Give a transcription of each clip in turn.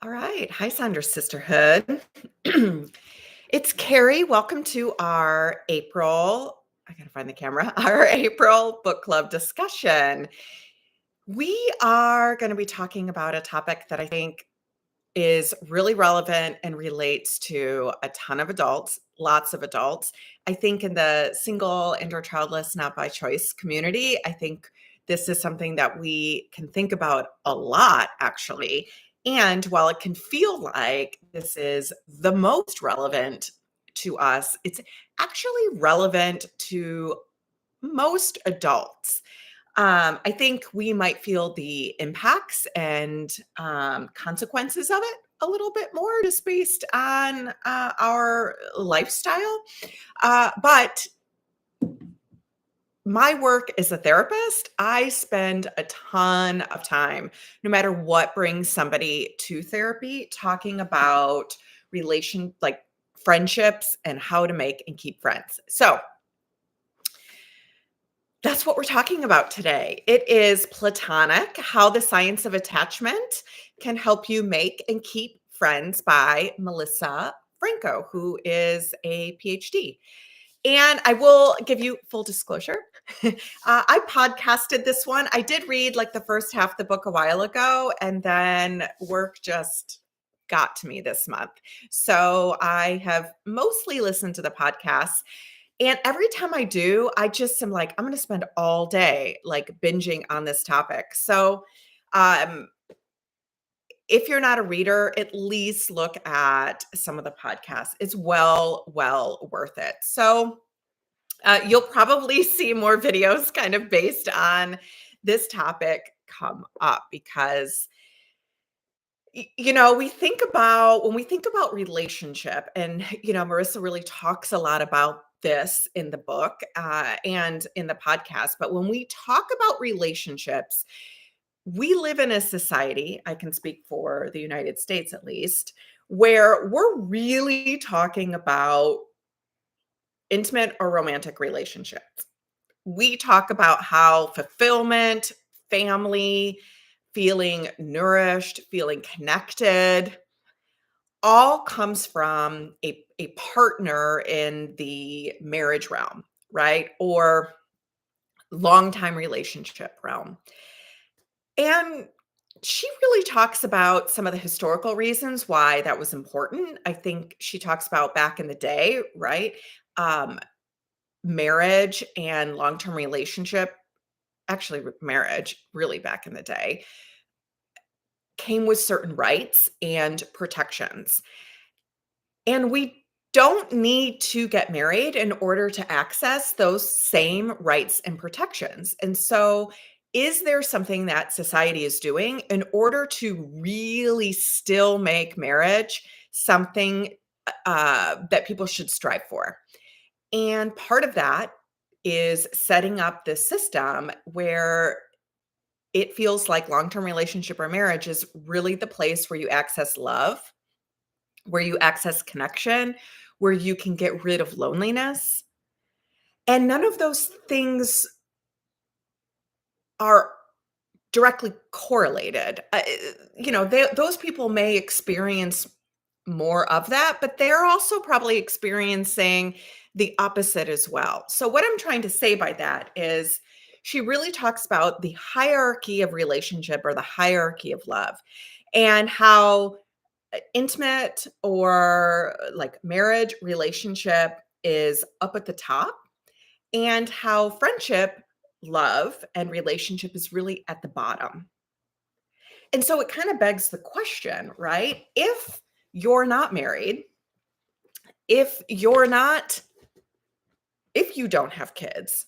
All right. Hi, Sandra Sisterhood. It's Carrie. Welcome to our April, I got to find the camera, our April book club discussion. We are going to be talking about a topic that I think is really relevant and relates to a ton of adults, lots of adults. I think in the single and or childless, not by choice community, I think this is something that we can think about a lot, actually. And while it can feel like this is the most relevant to us, it's actually relevant to most adults. I think we might feel the impacts and consequences of it a little bit more just based on our lifestyle. But my work as a therapist, I spend a ton of time, no matter what brings somebody to therapy, talking about like friendships and how to make and keep friends. So, that's what we're talking about today. It is Platonic, How the Science of Attachment Can Help You Make and Keep Friends by Marisa Franco, who is a PhD. And I will give you full disclosure. I podcasted this one. I did read like the first half of the book a while ago, and then work just got to me this month. So I have mostly listened to the podcast. And every time I do, I just am like, I'm going to spend all day like binging on this topic. So, um, if you're not a reader, at least look at some of the podcasts. It's well worth it. So, you'll probably see more videos kind of based on this topic come up because we think about when we think about relationship, and Marissa really talks a lot about this in the book and in the podcast. But when we talk about relationships, we live in a society, I can speak for the United States at least, where we're really talking about intimate or romantic relationships. We talk about how fulfillment, family, feeling nourished, feeling connected, all comes from a partner in the marriage realm, right? Or long time relationship realm. And she really talks about some of the historical reasons why that was important. I think she talks about back in the day, right? Um, Marriage and long term relationship, actually, marriage, really back in the day, came with certain rights and protections. And we don't need to get married in order to access those same rights and protections. And so, is there something that society is doing in order to really still make marriage something that people should strive for? And part of that is setting up this system where it feels like long-term relationship or marriage is really the place where you access love, where you access connection, where you can get rid of loneliness. And none of those things are directly correlated. Those people may experience more of that, but they're also probably experiencing the opposite as well. So, what I'm trying to say by that is she really talks about the hierarchy of relationship or the hierarchy of love and how intimate or like marriage relationship is up at the top, and how friendship, love, and relationship is really at the bottom. And so it kind of begs the question, right? If you're not married, if you're not, if you don't have kids,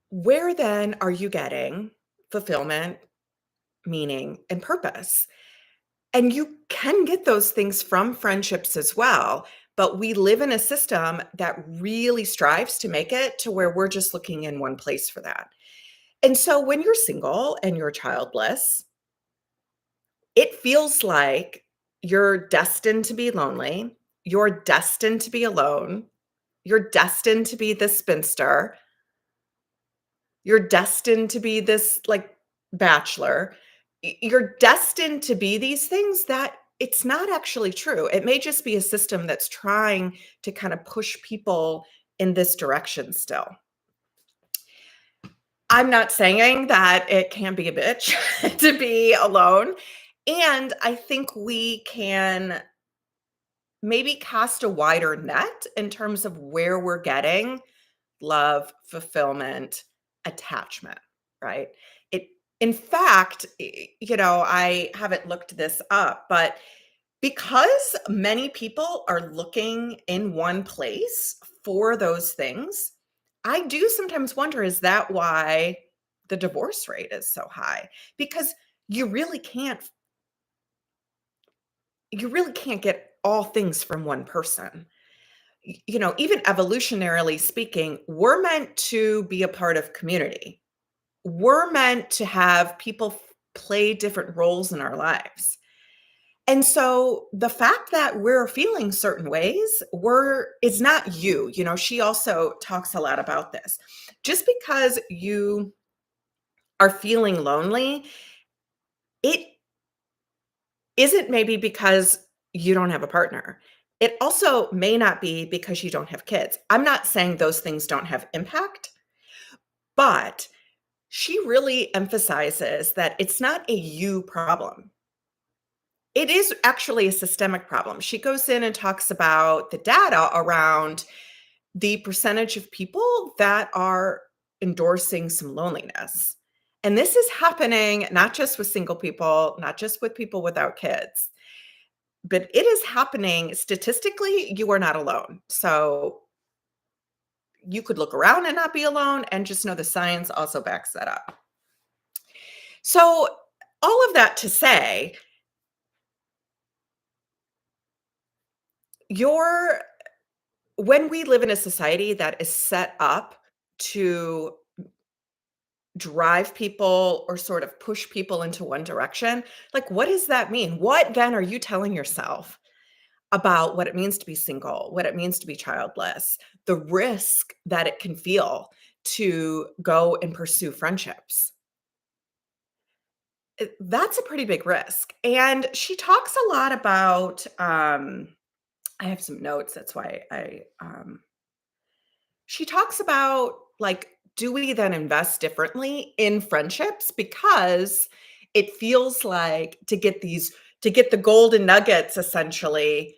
where then are you getting fulfillment, meaning, and purpose? And you can get those things from friendships as well. But we live in a system that really strives to make it to where we're just looking in one place for that. And so when you're single and you're childless, it feels like you're destined to be lonely. You're destined to be alone. You're destined to be the spinster. You're destined to be this like bachelor. you're destined to be these things that it's not actually true. It may just be a system that's trying to kind of push people in this direction still. I'm not saying that it can be a bitch to be alone. And I think we can maybe cast a wider net in terms of where we're getting love, fulfillment, attachment, right? It in fact, I haven't looked this up, but because many people are looking in one place for those things, I do sometimes wonder, is that why the divorce rate is so high? Because you really can't you really can't get all things from one person. Even evolutionarily speaking, we're meant to be a part of community. We're meant to have people play different roles in our lives. And so the fact that we're feeling certain ways, it's not you. She also talks a lot about this. Just because you are feeling lonely, it isn't maybe because you don't have a partner. It also may not be because you don't have kids. I'm not saying those things don't have impact, but she really emphasizes that it's not a you problem. It is actually a systemic problem. She goes in and talks about the data around the percentage of people that are endorsing some loneliness. And this is happening not just with single people, not just with people without kids, but it is happening statistically. You are not alone. So you could look around and not be alone, and just know the science also backs that up. So, all of that to say, your when we live in a society that is set up to drive people or sort of push people into one direction, like, what does that mean? What then are you telling yourself about what it means to be single, what it means to be childless, the risk that it can feel to go and pursue friendships? That's a pretty big risk. And she talks a lot about, I have some notes. That's why she talks about, like, do we then invest differently in friendships? Because it feels like to get the golden nuggets, essentially,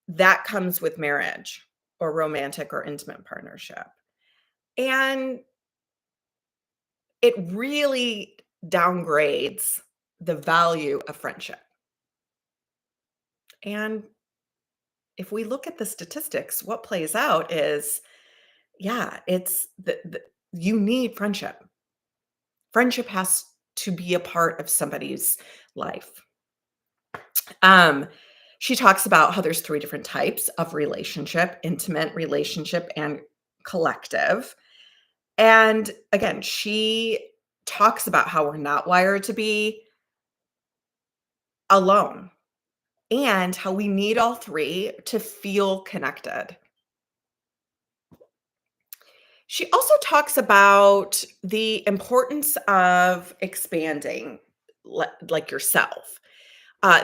that comes with marriage or romantic or intimate partnership. And it really downgrades the value of friendship. And if we look at the statistics, what plays out is, yeah, it's you need friendship. Friendship has to be a part of somebody's life. Um, she talks about how there's three different types of relationship: intimate relationship and collective. And again, she talks about how we're not wired to be alone and how we need all three to feel connected. She also talks about the importance of expanding, like yourself,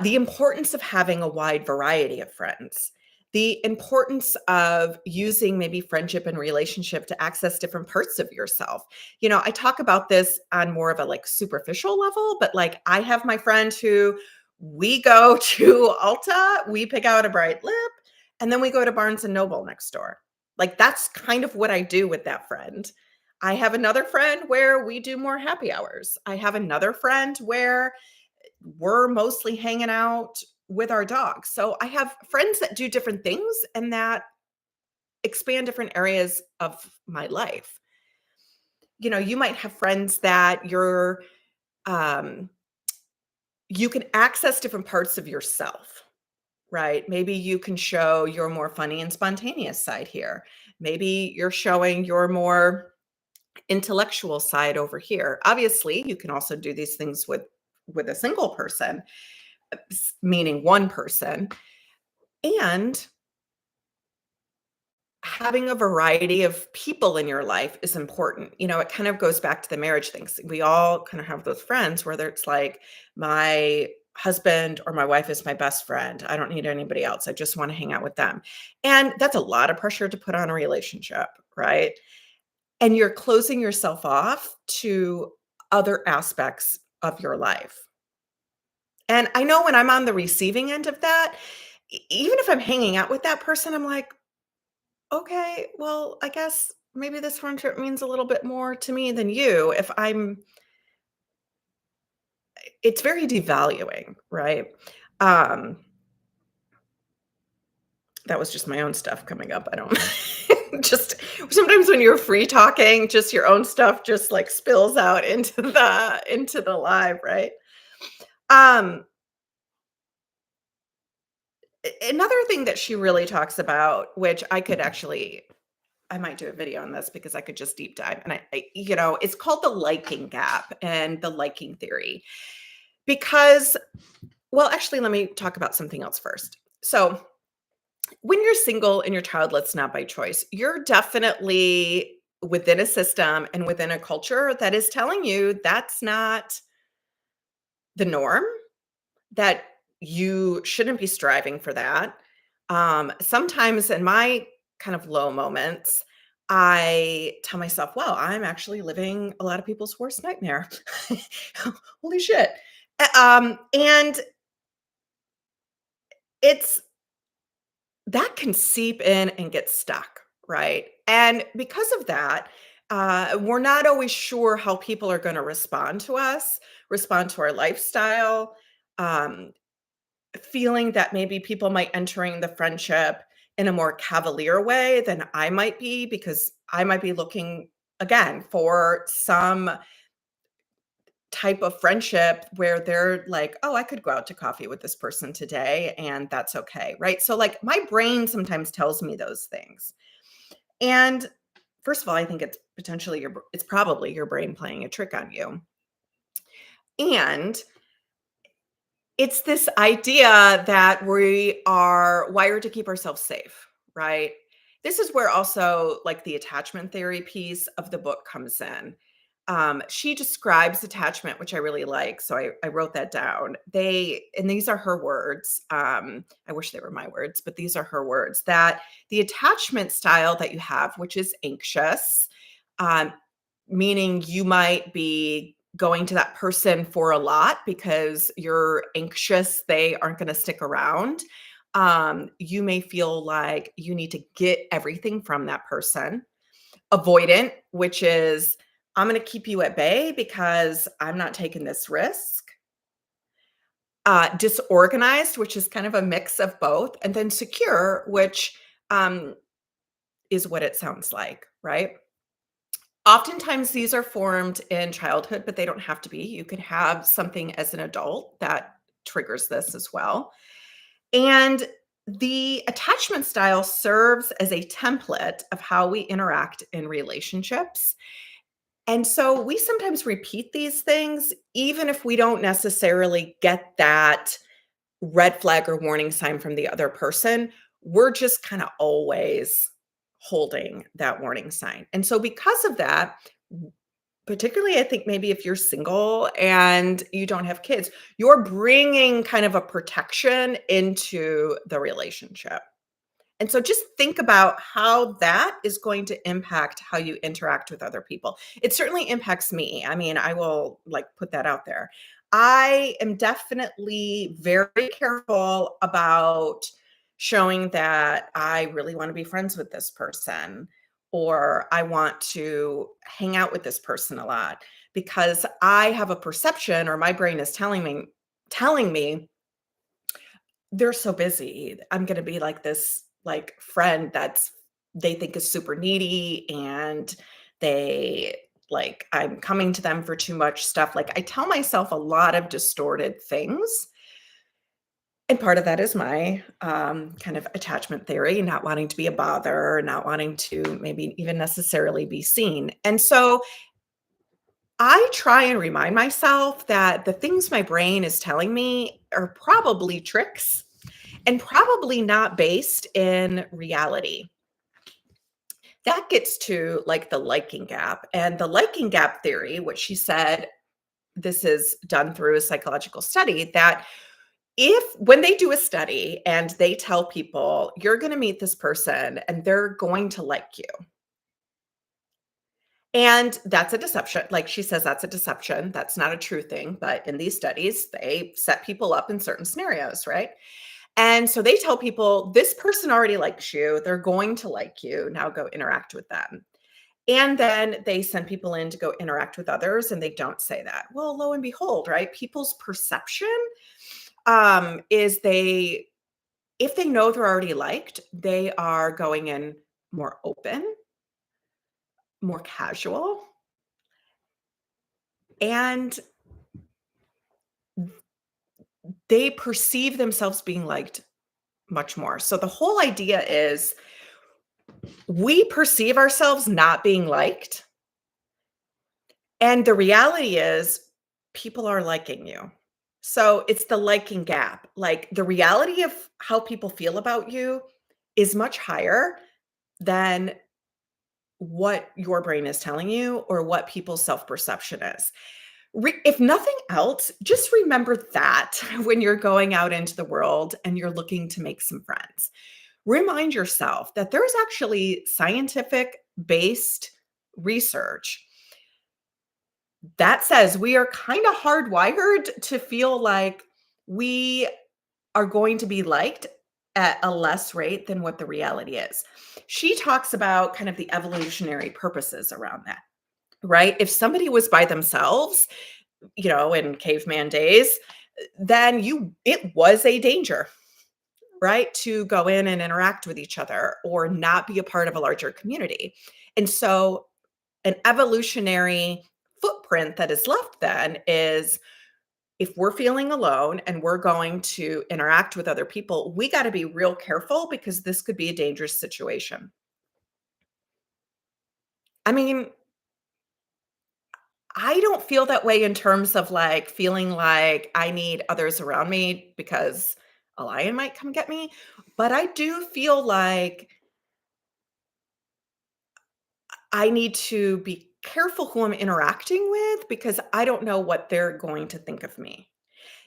the importance of having a wide variety of friends, the importance of using maybe friendship and relationship to access different parts of yourself. I talk about this on more of a like superficial level, but like I have my friend who we go to Ulta, we pick out a bright lip, and then we go to Barnes and Noble next door. Like that's kind of what I do with that friend. I have another friend where we do more happy hours. I have another friend where we're mostly hanging out with our dogs. So I have friends that do different things and that expand different areas of my life. You might have friends that um you can access different parts of yourself, right? Maybe you can show your more funny and spontaneous side here. Maybe you're showing your more intellectual side over here. Obviously, you can also do these things with a single person, meaning one person. And having a variety of people in your life is important. It kind of goes back to the marriage things. We all kind of have those friends, whether it's like my husband or my wife is my best friend. I don't need anybody else. I just want to hang out with them. And that's a lot of pressure to put on a relationship, right? And you're closing yourself off to other aspects of your life. And I know when I'm on the receiving end of that, even if I'm hanging out with that person, I'm like, okay, well, I guess maybe this friendship means a little bit more to me than you. If I'm, it's very devaluing, right? Um, that was just my own stuff coming up. I don't just sometimes when you're free talking, just your own stuff just like spills out into the live, right? Um, Another thing that she really talks about, which I might do a video on this because I could just deep dive. And it's called the liking gap and the liking theory. Because, well, actually, let me talk about something else first. So, when you're single and you're childless, not by choice, you're definitely within a system and within a culture that is telling you that's not the norm, that you shouldn't be striving for that. Sometimes in my kind of low moments, I tell myself, "Well, I'm actually living a lot of people's worst nightmare." Holy shit. And it's that can seep in and get stuck, right? And because of that, we're not always sure how people are going to respond to our lifestyle. Um, Feeling that maybe people might entering the friendship in a more cavalier way than I might be, because I might be looking again for some type of friendship where they're like, "Oh, I could go out to coffee with this person today and that's okay." Right? So like my brain sometimes tells me those things. And first of all, I think it's probably your brain playing a trick on you. And it's this idea that we are wired to keep ourselves safe, right? This is where also like the attachment theory piece of the book comes in. She describes attachment, which I really like. So I wrote that down. And these are her words. I wish they were my words, but these are her words, that the attachment style that you have, which is anxious, um, meaning you might be going to that person for a lot because you're anxious they aren't going to stick around. You may feel like you need to get everything from that person. Avoidant, which is I'm going to keep you at bay because I'm not taking this risk. Disorganized, which is kind of a mix of both. And then secure, which um, is what it sounds like, right? Oftentimes, these are formed in childhood, but they don't have to be. You could have something as an adult that triggers this as well. And the attachment style serves as a template of how we interact in relationships. And so we sometimes repeat these things, even if we don't necessarily get that red flag or warning sign from the other person. We're just kind of always holding that warning sign. And so, because of that, particularly, I think maybe if you're single and you don't have kids, you're bringing kind of a protection into the relationship. And so just think about how that is going to impact how you interact with other people. It certainly impacts me. I mean, I will like put that out there. I am definitely very careful about showing that I really want to be friends with this person or I want to hang out with this person a lot because I have a perception or my brain is telling me they're so busy. I'm gonna be like this, like, friend that's they think is super needy and they like, I'm coming to them for too much stuff. Like, I tell myself a lot of distorted things, and part of that is my, kind of attachment theory, not wanting to be a bother, not wanting to maybe even necessarily be seen, and so I try and remind myself that the things my brain is telling me are probably tricks and probably not based in reality. That gets to like the liking gap. And the liking gap theory, which she said this is done through a psychological study, that if when they do a study and they tell people, you're going to meet this person and they're going to like you, and that's a deception. Like she says, that's a deception. That's not a true thing. But in these studies, they set people up in certain scenarios, right? And so they tell people, this person already likes you. They're going to like you. Now go interact with them. And then they send people in to go interact with others and they don't say that. Well, lo and behold, right? People's perception is they, if they know they're already liked, they are going in more open, more casual, and they perceive themselves being liked much more. So the whole idea is we perceive ourselves not being liked, and the reality is people are liking you. So it's the liking gap. Like the reality of how people feel about you is much higher than what your brain is telling you or what people's self-perception is. If nothing else, just remember that when you're going out into the world and you're looking to make some friends. Remind yourself that there's actually scientific based research that says we are kind of hardwired to feel like we are going to be liked at a less rate than what the reality is. She talks about kind of the evolutionary purposes around that, right? If somebody was by themselves, in caveman days, then it was a danger, right? To go in and interact with each other or not be a part of a larger community. And so an evolutionary footprint that is left then is if we're feeling alone and we're going to interact with other people, we got to be real careful because this could be a dangerous situation. I mean, I don't feel that way in terms of like feeling like I need others around me because a lion might come get me. But I do feel like I need to be careful who I'm interacting with because I don't know what they're going to think of me.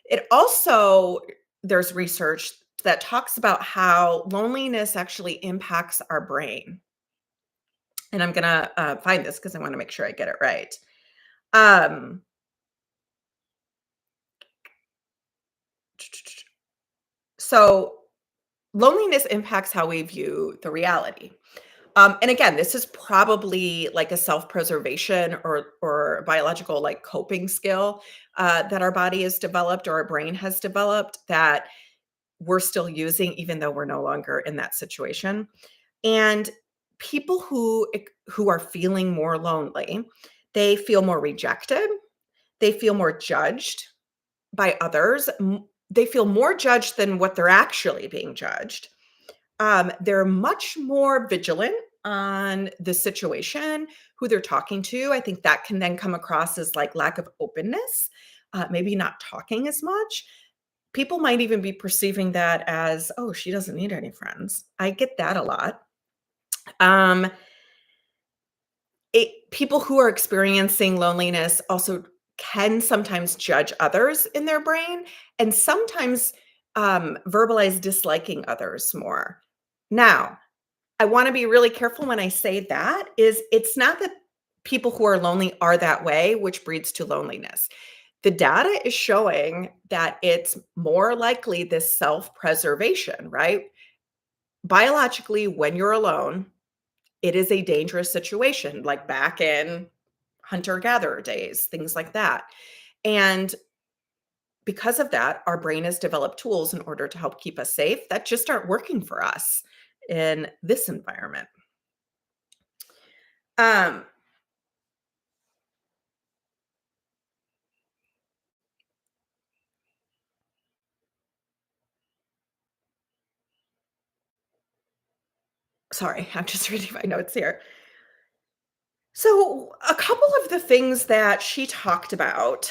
It also, there's research that talks about how loneliness actually impacts our brain. And I'm going to find this because I want to make sure I get it right. Um, so, loneliness impacts how we view the reality. And again, this is probably like a self-preservation or biological like coping skill that our body has developed or our brain has developed that we're still using even though we're no longer in that situation. And people who are feeling more lonely, they feel more rejected, they feel more judged by others. They feel more judged than what they're actually being judged. They're much more vigilant on the situation, who they're talking to. I think that can then come across as like lack of openness, maybe not talking as much. People might even be perceiving that as, oh, she doesn't need any friends. I get that a lot. Um, People who are experiencing loneliness also can sometimes judge others in their brain and sometimes verbalize disliking others more. Now, I wanna be really careful when I say that is it's not that people who are lonely are that way, which breeds to loneliness. The data is showing that it's more likely this self-preservation, right? Biologically, when you're alone, it is a dangerous situation, like back in hunter-gatherer days, things like that. And because of that, our brain has developed tools in order to help keep us safe that just aren't working for us in this environment. Um, Sorry, I'm just reading my notes here. So, a couple of the things that she talked about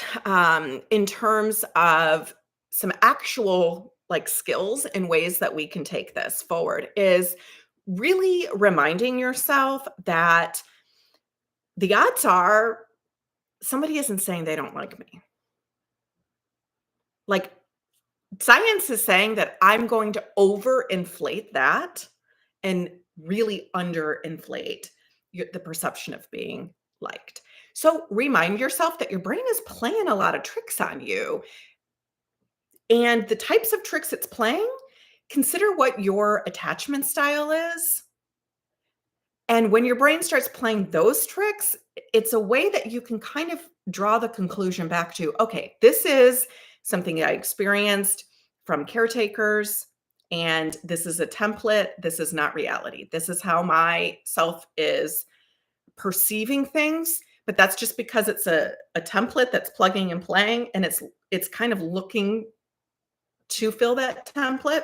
in terms of some actual like skills and ways that we can take this forward is really reminding yourself that the odds are somebody isn't saying they don't like me. Like, science is saying that I'm going to overinflate that and really underinflate the perception of being liked. So remind yourself that your brain is playing a lot of tricks on you. And the types of tricks it's playing, consider what your attachment style is. And when your brain starts playing those tricks, it's a way that you can kind of draw the conclusion back to, okay, this is something I experienced from caretakers, and this is a template. This is not reality. This is how my self is perceiving things. But that's just because it's a template that's plugging and playing, and it's kind of looking to fill that template.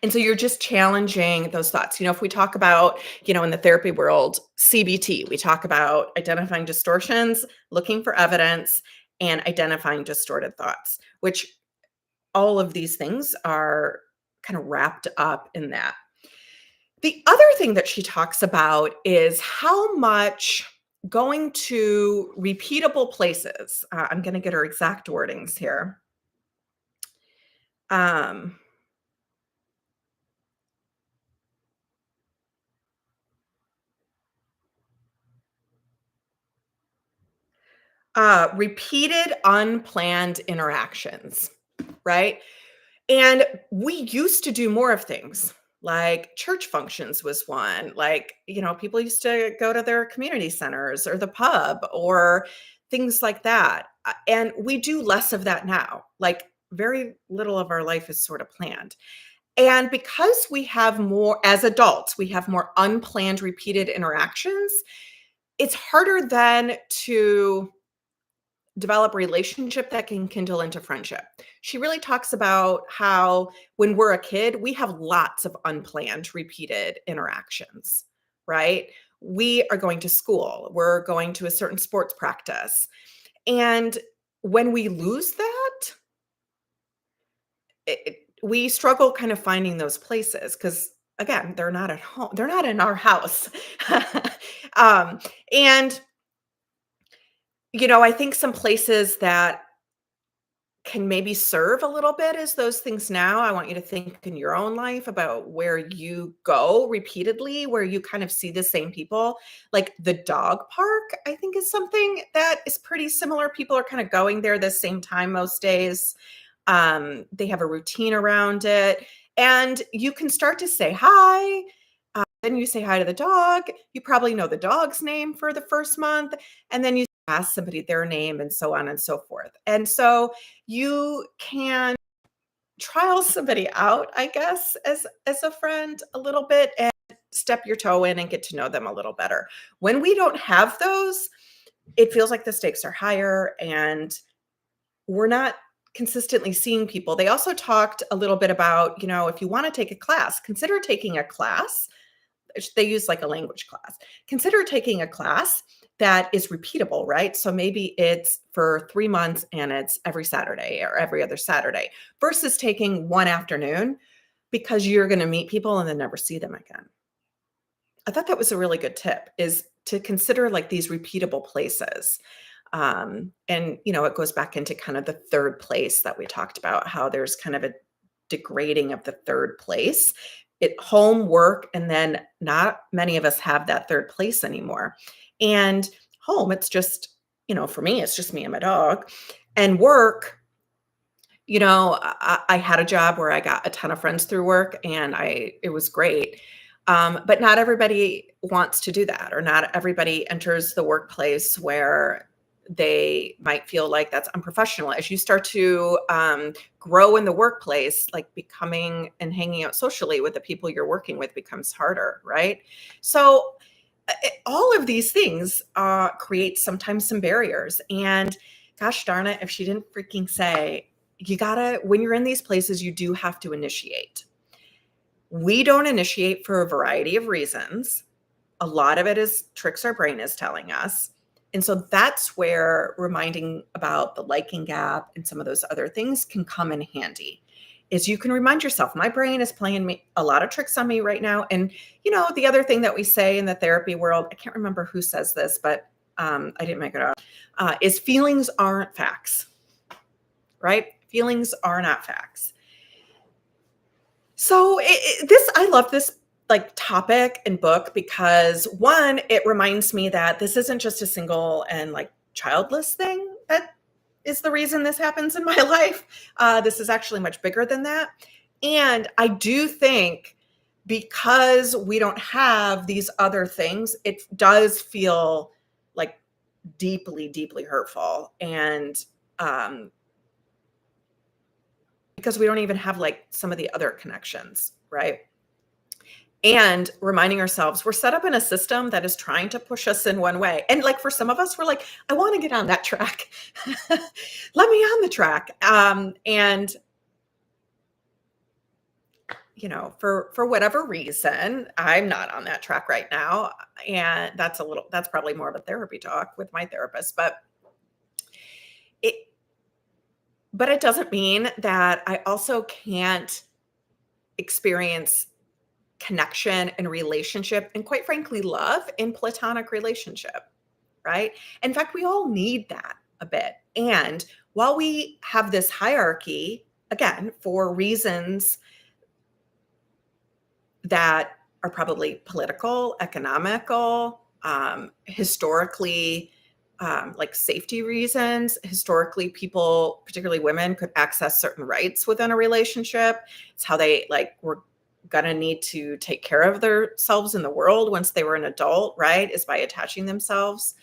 And so you're just challenging those thoughts. If we talk about, in the therapy world, CBT, we talk about identifying distortions, looking for evidence, and identifying distorted thoughts, which all of these things are kind of wrapped up in that. The other thing that she talks about is how much going to repeatable places, I'm going to get her exact wordings here. Repeated unplanned interactions, right? And we used to do more of things like church functions was one. Like, people used to go to their community centers or the pub or things like that. And we do less of that now. Like, very little of our life is sort of planned. And because we have more, as adults, we have more unplanned, repeated interactions, it's harder then to develop a relationship that can kindle into friendship. She really talks about how when we're a kid, we have lots of unplanned, repeated interactions, right? We are going to school, we're going to a certain sports practice. And when we lose that, we struggle kind of finding those places because, again, they're not at home, they're not in our house. And I think some places that can maybe serve a little bit as those things now. I want you to think in your own life about where you go repeatedly, where you kind of see the same people. Like the dog park, I think is something that is pretty similar. People are kind of going there the same time most days. They have a routine around it. And you can start to say hi. Then you say hi to the dog. You probably know the dog's name for the first month. And then you ask somebody their name and so on and so forth. And so you can trial somebody out, I guess, as a friend a little bit and step your toe in and get to know them a little better. When we don't have those, it feels like the stakes are higher and we're not consistently seeing people. They also talked a little bit about, if you want to take a class, consider taking a class. They use like a language class. Consider taking a class that is repeatable, right? So maybe it's for 3 months and it's every Saturday or every other Saturday versus taking one afternoon because you're going to meet people and then never see them again. I thought that was a really good tip, is to consider like these repeatable places. And, it goes back into kind of the third place that we talked about, how there's kind of a degrading of the third place. Home, work, and then not many of us have that third place anymore. And home, it's just, for me, it's just me and my dog. And work, I had a job where I got a ton of friends through work and it was great. But not everybody wants to do that, or not everybody enters the workplace where they might feel like that's unprofessional. As you start to grow in the workplace, like becoming and hanging out socially with the people you're working with becomes harder, right? So all of these things create sometimes some barriers. And gosh darn it, if she didn't freaking say, you gotta, when you're in these places, you do have to initiate. We don't initiate for a variety of reasons. A lot of it is tricks our brain is telling us. And so that's where reminding about the liking gap and some of those other things can come in handy. is you can remind yourself, my brain is playing me a lot of tricks on me right now. And, the other thing that we say in the therapy world, I can't remember who says this, but I didn't make it up, is feelings aren't facts, right? Feelings are not facts. So I love this like topic and book because one, it reminds me that this isn't just a single and like childless thing that is the reason this happens in my life. This is actually much bigger than that. And I do think because we don't have these other things, it does feel like deeply, deeply hurtful. And because we don't even have like some of the other connections, right? And reminding ourselves we're set up in a system that is trying to push us in one way. And like for some of us, we're like, I want to get on that track. Let me on the track. And for whatever reason, I'm not on that track right now. And that's probably more of a therapy talk with my therapist, but it doesn't mean that I also can't experience connection and relationship and quite frankly, love in platonic relationship, right? In fact, we all need that a bit. And while we have this hierarchy, again, for reasons that are probably political, economical, historically, like safety reasons. Historically, people, particularly women, could access certain rights within a relationship. It's how they were gonna need to take care of themselves in the world once they were an adult, right? Is by attaching themselves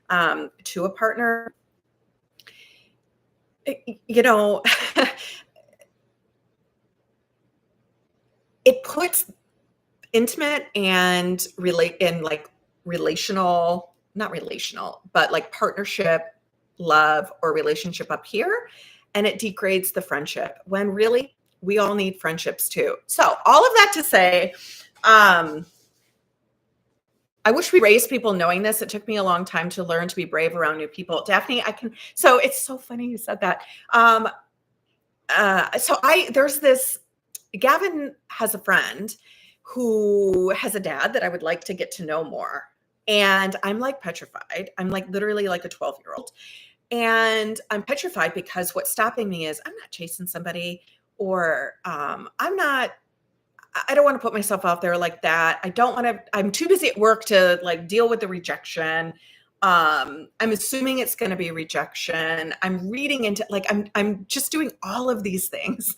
to a partner. It puts intimate and relational, not relational, but like partnership, love, or relationship up here. And it degrades the friendship when really we all need friendships too. So all of that to say, I wish we raised people knowing this. It took me a long time to learn to be brave around new people. Daphne, so it's so funny you said that. Gavin has a friend who has a dad that I would like to get to know more. And I'm like petrified. I'm like literally like a 12-year-old. And I'm petrified because what's stopping me is I'm not chasing somebody, or I don't want to put myself out there like that. I'm too busy at work to like deal with the rejection. I'm assuming it's going to be rejection. I'm reading into I'm just doing all of these things.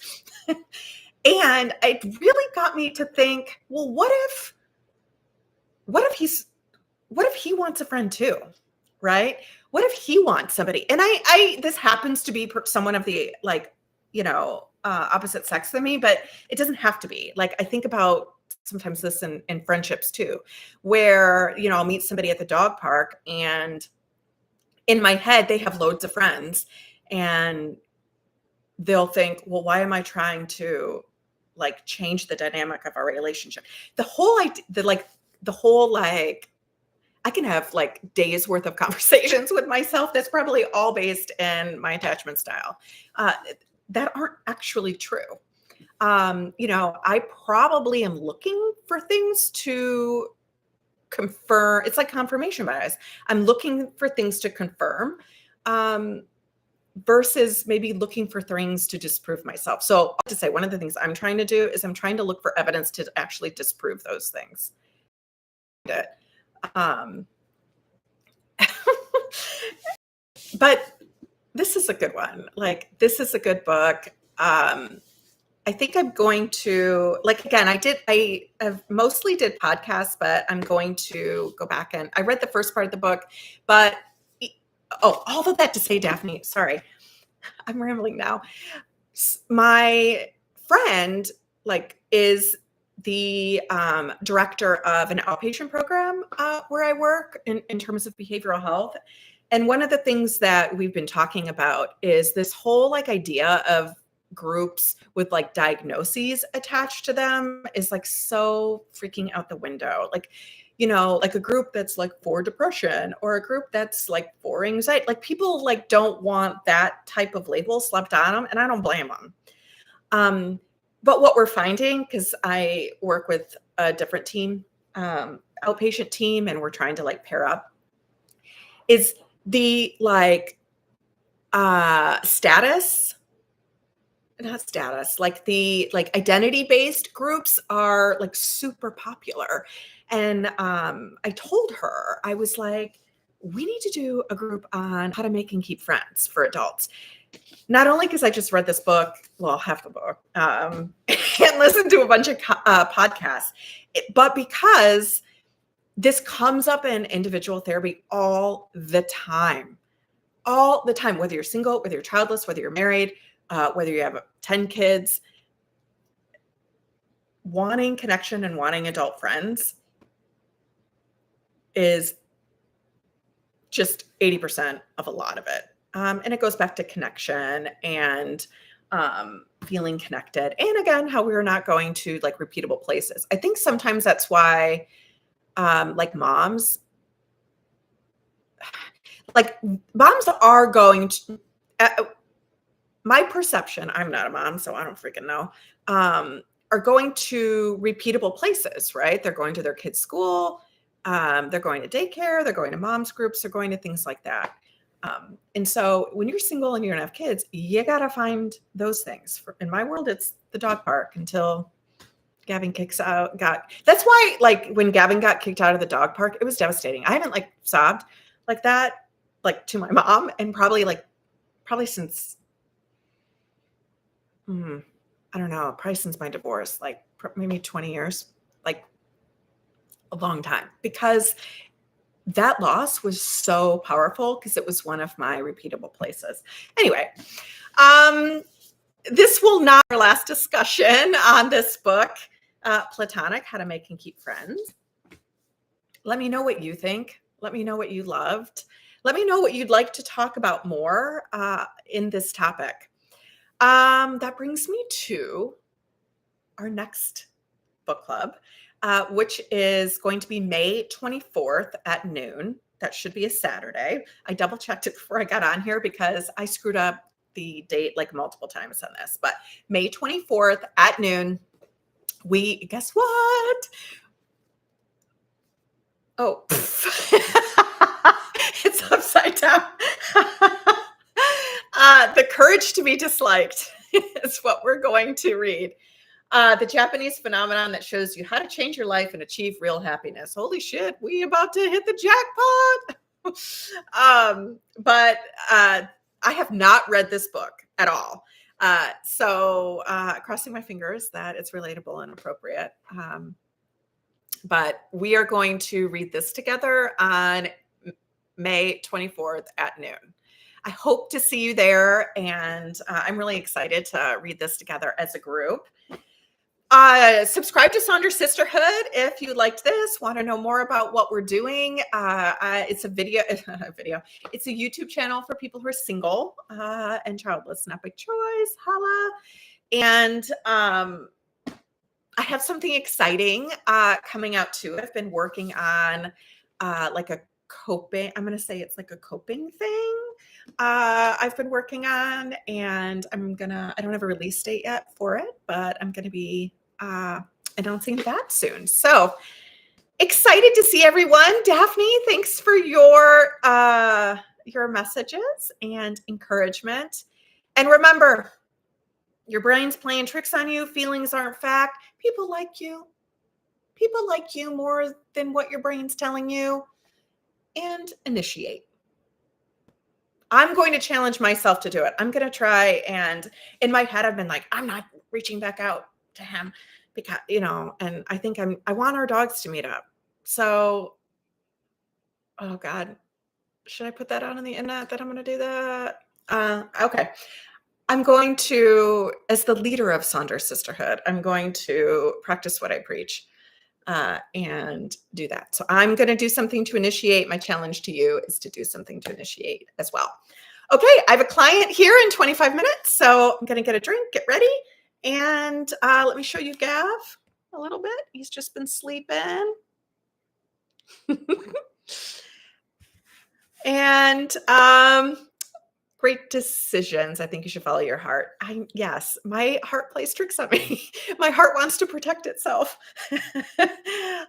And it really got me to think, well, what if he wants a friend too, right? What if he wants somebody? And this happens to be someone of the opposite sex than me, but it doesn't have to be. Like I think about sometimes this in friendships too, where I'll meet somebody at the dog park, and in my head they have loads of friends, and they'll think, well, why am I trying to like change the dynamic of our relationship? The whole I can have like days worth of conversations with myself that's probably all based in my attachment style that aren't actually true. I probably am looking for things to confirm. It's like confirmation bias. I'm looking for things to confirm versus maybe looking for things to disprove myself. So to say, one of the things I'm trying to do is I'm trying to look for evidence to actually disprove those things. But this is a good one. Like, this is a good book. I think I'm going to, again, I have mostly did podcasts, but I'm going to go back and I read the first part of the book, but all of that to say, Daphne, sorry, I'm rambling now. My friend is the director of an outpatient program where I work in terms of behavioral health. And one of the things that we've been talking about is this whole idea of groups with diagnoses attached to them is so freaking out the window. A group that's for depression, or a group that's for anxiety. People don't want that type of label slapped on them, and I don't blame them. But what we're finding, because I work with a different team, outpatient team, and we're trying to like pair up, is the status, not status, like the like identity based groups are like super popular. And I told her, I was like, we need to do a group on how to make and keep friends for adults. Not only because I just read this book, well, half the book, and listened to a bunch of podcasts, but because this comes up in individual therapy all the time, whether you're single, whether you're childless, whether you're married, whether you have 10 kids, wanting connection and wanting adult friends is just 80% of a lot of it. And it goes back to connection and feeling connected. And again, how we're not going to like repeatable places. I think sometimes that's why like moms are going to, my perception, I'm not a mom, so I don't freaking know, are going to repeatable places, right? They're going to their kids' school, they're going to daycare, they're going to mom's groups, they're going to things like that. And so when you're single and you don't have kids, you got to find those things. In my world, it's the dog park until Gavin kicks out. That's why, like, when Gavin got kicked out of the dog park, it was devastating. I haven't like sobbed like that, like to my mom, and probably since, I don't know, probably since my divorce, like maybe 20 years, like a long time, because that loss was so powerful because it was one of my repeatable places. Anyway, this will not be our last discussion on this book, Platonic, How to Make and Keep Friends. Let me know what you think. Let me know what you loved. Let me know what you'd like to talk about more in this topic. That brings me to our next book club, which is going to be May 24th at noon. That should be a Saturday. I double checked it before I got on here because I screwed up the date like multiple times on this, but May 24th at noon. Guess what? Oh, it's upside down. The Courage to be Disliked is what we're going to read. The Japanese phenomenon that shows you how to change your life and achieve real happiness. Holy shit, we about to hit the jackpot. But I have not read this book at all. So crossing my fingers that it's relatable and appropriate. But we are going to read this together on May 24th at noon. I hope to see you there, and I'm really excited to read this together as a group. Subscribe to Saunders Sisterhood if you liked this, want to know more about what we're doing. It's a video. It's a YouTube channel for people who are single and childless, not by choice. Holla. And I have something exciting coming out too. I've been working on like a coping. I'm going to say it's like a coping thing. I've been working on, and I don't have a release date yet for it, but I'm going to be announcing that soon. So excited to see everyone. Daphne, thanks for your messages and encouragement. And remember, your brain's playing tricks on you. Feelings aren't fact. People like you. People like you more than what your brain's telling you. And initiate. I'm going to challenge myself to do it. I'm going to try. And in my head, I've been like, I'm not reaching back out to him because, and I think I want our dogs to meet up. So, oh God, should I put that out on the internet that I'm going to do that? Okay. I'm going to, as the leader of Saunders Sisterhood, I'm going to practice what I preach and do that. So I'm going to do something to initiate. My challenge to you is to do something to initiate as well. Okay, I have a client here in 25 minutes, so I'm going to get a drink, get ready, and let me show you Gav a little bit. He's just been sleeping. And Great decisions. I think you should follow your heart. Yes, my heart plays tricks on me. My heart wants to protect itself.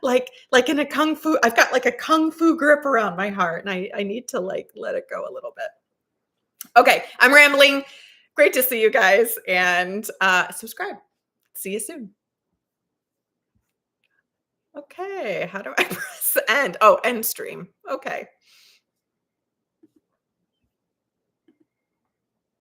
Like in a kung fu, I've got like a kung fu grip around my heart and I need to like let it go a little bit. Okay, I'm rambling. Great to see you guys and subscribe. See you soon. Okay, how do I press end? Oh, end stream. Okay.